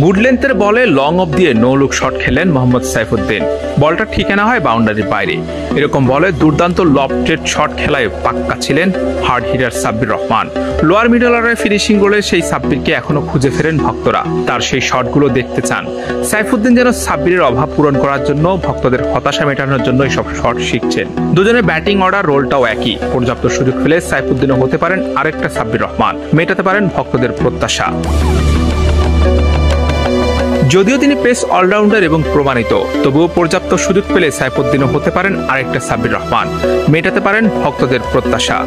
Good লেন্থের বলে long of দিয়ে no look shot খেলেন মোহাম্মদ সাইফুদ্দিন। বলটা ঠিকানা হয় বাউন্ডারির বাইরে। এরকম বলে দুর্দান্ত লফটেড শট খেলায় পাক্কা ছিলেন hard hitter Sabbir Rahman. Lower middle অর্ডারে ফিনিশিং গোলে সেই সাব্বিরকে এখনো খুঁজে ফেরেন ভক্তরা, তার সেই শটগুলো দেখতে চান। সাইফুদ্দিন যেন সাব্বিরের অভাব পূরণ করার জন্য, ভক্তদের হতাশা মেটানোর জন্য এসব শট শিখছেন। দুজনের ব্যাটিং অর্ডার, রোলটাও একই। পর্যাপ্ত সুযোগ পেলে সাইফুদ্দিনও হতে পারেন আরেকটা সাব্বির রহমান, মেটাতে পারেন ভক্তদের প্রত্যাশা। যদিও তিনি পেস অলরাউন্ডার এবং প্রমাণিত, তবুও পর্যাপ্ত সুযোগ পেলে সাইফুদ্দিনও হতে পারেন আরেকটা সাব্বির রহমান, মেটাতে পারেন ভক্তদের প্রত্যাশা।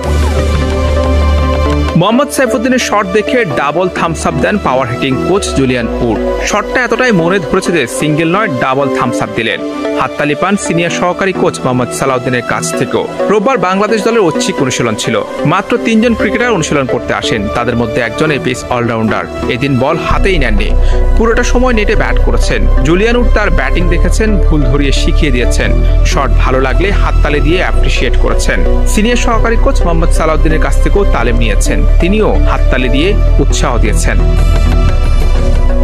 মোহাম্মদ সাইফুদ্দিনের শট দেখে ডাবল থামস আপ দেন power hitting coach Julian Wood. শটটা এতটাই মনে ধরেছে যে সিঙ্গেল নয়, ডাবল থামস আপ দিলেন। হাততালি পান সিনিয়র সহকারী কোচ মোহাম্মদ সালাউদ্দিনের কাছ থেকেও। রোববার বাংলাদেশ দলের ঐচ্ছিক অনুশীলন ছিল। মাত্র 3 জন ক্রিকেটার অনুশীলন করতে আসেন, তাদের মধ্যে একজন এই পেস অলরাউন্ডার। এদিন বল হাতেই নেননি, পুরোটা সময় নেটে ব্যাট করেছেন। জুলিয়ান উড তার ব্যাটিং দেখেছেন, ভুল ধরিয়ে শিখিয়ে দিয়েছেন। শট ভালো লাগলে হাততালি দিয়ে অ্যাপ্রিসিয়েট করেছেন। সিনিয়র সহকারী কোচ মোহাম্মদ সালাউদ্দিনের কাছ থেকেও তালিম নিয়েছেন, তিনিও হাততালি দিয়ে উৎসাহ দিয়েছেন।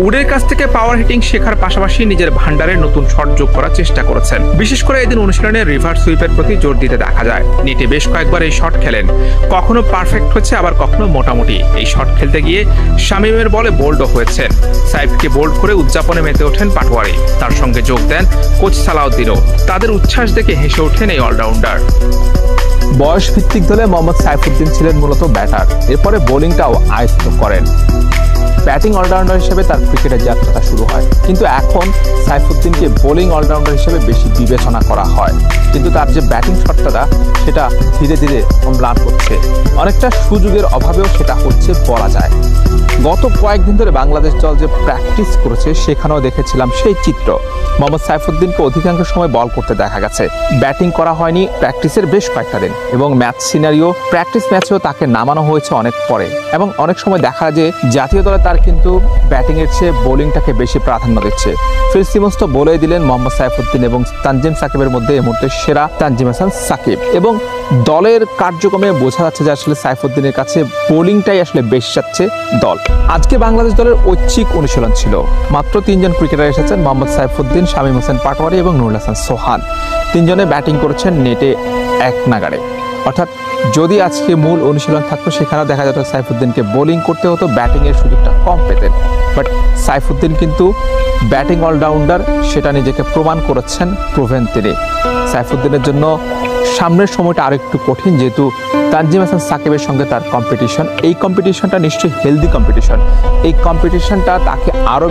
উডের কাছ থেকে পাওয়ার হিটিং শেখার পাশাপাশি নিজের ভান্ডারে নতুন শট যোগ করার চেষ্টা করেছেন। বিশেষ করে এদিন অনুশীলনে রিভার্স সুইপের প্রতি জোর দিতে দেখা যায়। নেটে বেশ কয়েকবার এই শট খেলেন, কখনো পারফেক্ট হচ্ছে, আবার কখনো মোটামুটি। এই শট খেলতে গিয়ে শামীমের বলে বোল্ডও হয়েছেন। সাইফকে বোল্ড করে উদযাপনে মেতে ওঠেন পাটোয়ারি, তার সঙ্গে যোগ দেন কোচ সালাউদ্দিনও। তাদের উচ্ছ্বাস দেখে হেসে ওঠেন এই অলরাউন্ডার। বয়স ভিত্তিক দলে মোহাম্মদ সাইফুদ্দিন ছিলেন মূলত ব্যাটার, এরপরে বোলিংটাও আয়ত্ত করেন। ব্যাটিং অলরাউন্ডার হিসেবে তার ক্রিকেটের যাত্রাটা শুরু হয়, কিন্তু এখন সাইফুদ্দিনকে বোলিং অলরাউন্ডার হিসেবে বেশি বিবেচনা করা হয়। কিন্তু তার যে ব্যাটিং শটটা সেটা ধীরে ধীরে ম্লান হচ্ছে, অনেকটা সুযোগের অভাবেও সেটা হচ্ছে বলা যায়। গত কয়েকদিন ধরে বাংলাদেশ দল যে প্র্যাকটিস করেছে সেখানেও দেখেছিলাম সেই চিত্র। মোহাম্মদ সাইফুদ্দিনকে অধিকাংশ সময় বল করতে দেখা গেছে। ব্যাটিং করা হয়নি প্র্যাকটিসের বেশ কয়েকটা দিন, এবং ম্যাচ সিনারিও প্র্যাকটিস ম্যাচেও তাকে নামানো হয়েছে অনেক পরে। এবং অনেক সময় দেখা যায় জাতীয় দলে তার কিন্তু ব্যাটিংয়ের চেয়ে বোলিংটাকে বেশি প্রাধান্য দিচ্ছে। ফিল সিমন্স তো বলেই দিলেন মোহাম্মদ সাইফুদ্দিন এবং তানজিম সাকিবের মধ্যে এই মুহূর্তে সেরা তানজিম হাসান সাকিব। এবং দলের কার্যক্রমে বোঝা যাচ্ছে যে আসলে সাইফুদ্দিনের কাছে বোলিংটাই আসলে বেশি যাচ্ছে দল। আজকে বাংলাদেশ দলের ঐচ্ছিক অনুশীলন ছিল। মাত্র 3 জন ক্রিকেটার এসেছেন, মোহাম্মদ সাইফুদ্দিন, শামীম হোসেন পাটোয়ারি এবং নুরুল হাসান সোহান। 3 জনে ব্যাটিং করেছেন নেটে এক নাগাড়ে। অর্থাৎ যদি আজকে মূল অনুশীলন থাকতো সেখানেও দেখা যেত সাইফুদ্দিনকে বোলিং করতে হতো, ব্যাটিংয়ের সুযোগটা কম পেতেন। বাট সাইফুদ্দিন কিন্তু ব্যাটিং অলরাউন্ডার, সেটা নিজেকে প্রমাণ করেছেন, প্রুভেন তিনি। সাইফুদ্দিনের জন্য সামনের সময়টা আরেকটু কঠিন, যেহেতু তানজিম হাসান সাকিবের সঙ্গে তার কম্পিটিশন। এই কম্পিটিশনটা নিশ্চয়ই হেলদি কম্পিটিশন। এই কম্পিটিশনটা তাকে আরও